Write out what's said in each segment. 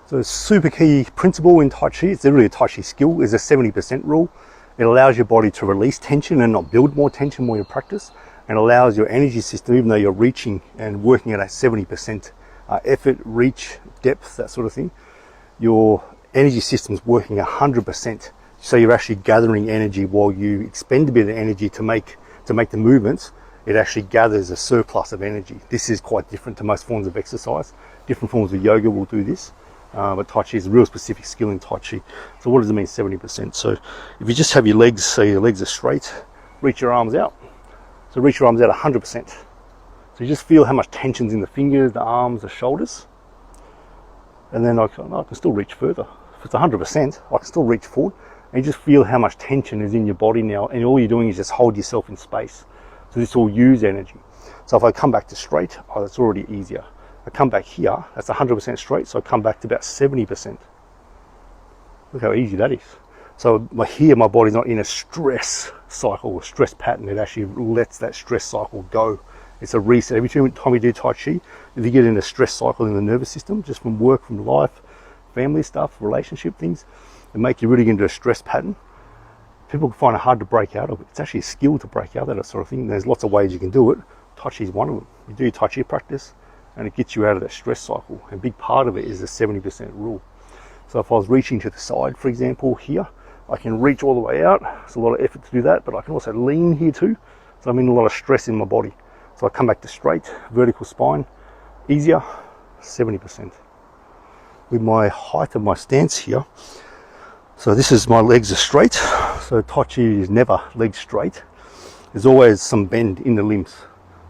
So a super key principle in Tai Chi, it's literally a Tai Chi skill, is a 70% rule. It allows your body to release tension and not build more tension while you practice, and allows your energy system, even though you're reaching and working at a 70% effort, reach, depth, that sort of thing, your energy system's working 100%. So you're actually gathering energy while you expend a bit of energy to make the movements. It actually gathers a surplus of energy. This is quite different to most forms of exercise. Different forms of yoga will do this. But Tai Chi is a real specific skill in Tai Chi. So what does it mean 70%? So if you just have your legs, so your legs are straight, reach your arms out. So reach your arms out 100%. So you just feel how much tension's in the fingers, the arms, the shoulders. And then I can still reach further. If it's 100%, I can still reach forward. And you just feel how much tension is in your body now. And all you're doing is just hold yourself in space. So this will use energy. So if I come back to straight, that's already easier. I come back here, that's 100% straight, so I come back to about 70%. Look how easy that is. So here, my body's not in a stress cycle or stress pattern. It actually lets that stress cycle go. It's a reset. Every time we do Tai Chi, if you get in a stress cycle in the nervous system, just from work, from life, family stuff, relationship things, and make you really get into a stress pattern, people find it hard to break out of it. It's actually a skill to break out of that sort of thing. There's lots of ways you can do it. Tai Chi is one of them. You do Tai Chi practice, and it gets you out of that stress cycle. And a big part of it is the 70% rule. So if I was reaching to the side, for example, here, I can reach all the way out. It's a lot of effort to do that, but I can also lean here too. So I'm in a lot of stress in my body. So I come back to straight, vertical spine, easier, 70%. With my height of my stance here, so this is my legs are straight. So Tai Chi is never legs straight. There's always some bend in the limbs.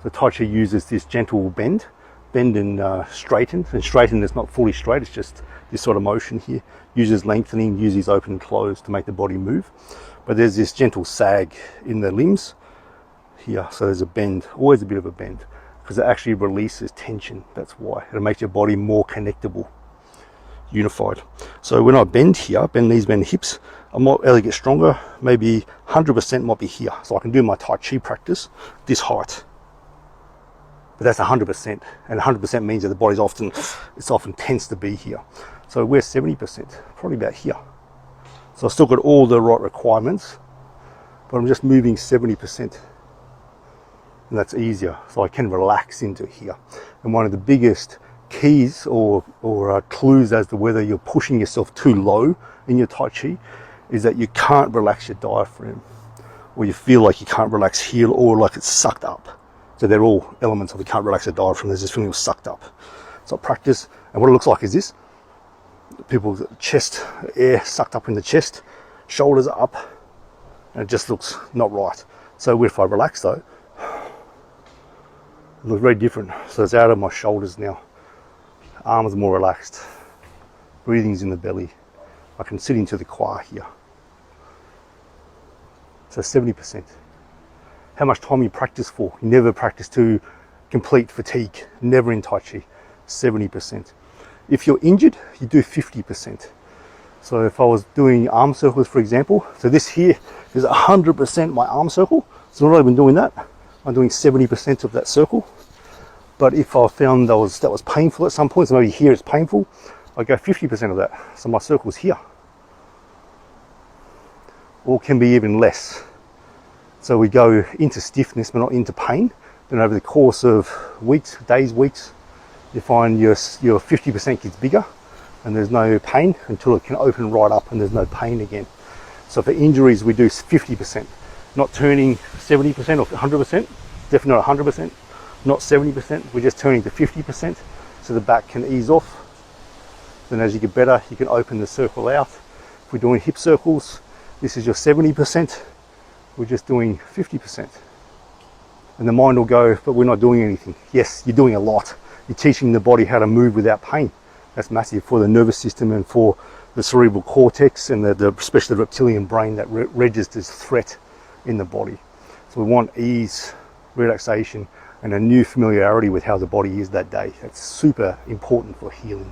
So Tai Chi uses this gentle bend and straighten. And straighten is not fully straight, it's just this sort of motion here. Uses lengthening, uses open and close to make the body move. But there's this gentle sag in the limbs here. So there's a bend, always a bit of a bend, because it actually releases tension. That's why. It makes your body more connectable, unified. So when I bend here, bend knees, bend hips, I might able to get stronger. Maybe 100% might be here. So I can do my Tai Chi practice this height. But that's 100%, and 100% means that the body's often tends to be here. So we're 70%, probably about here. So I've still got all the right requirements, but I'm just moving 70%, and that's easier. So I can relax into here. And one of the biggest keys or clues as to whether you're pushing yourself too low in your Tai Chi is that you can't relax your diaphragm, or you feel like you can't relax here, or like it's sucked up. So they're all elements of you can't relax the diaphragm. There's this feeling of sucked up. So I practice, and what it looks like is this. People's chest, air sucked up in the chest, shoulders are up, and it just looks not right. So if I relax though, it looks very different. So it's out of my shoulders now. Arms are more relaxed. Breathing's in the belly. I can sit into the qua here. So 70%. How much time you practice for? You never practice to complete fatigue. Never in Tai Chi. 70%. If you're injured, you do 50%. So if I was doing arm circles, for example, so this here is 100% my arm circle. So not even doing that, I'm doing 70% of that circle. But if I found that was painful at some point, so maybe here it's painful, I go 50% of that. So my circle's here. Or can be even less. So we go into stiffness, but not into pain. Then over the course of weeks, days, weeks, you find your 50% gets bigger, and there's no pain until it can open right up and there's no pain again. So for injuries, we do 50%, not turning 70% or 100%, definitely not 100%, not 70%, we're just turning to 50% so the back can ease off. Then as you get better, you can open the circle out. If we're doing hip circles, this is your 70%, we're just doing 50%. And the mind will go, but we're not doing anything. Yes, you're doing a lot. You're teaching the body how to move without pain. That's massive for the nervous system and for the cerebral cortex and especially the reptilian brain that registers threat in the body. So we want ease, relaxation, and a new familiarity with how the body is that day. That's super important for healing.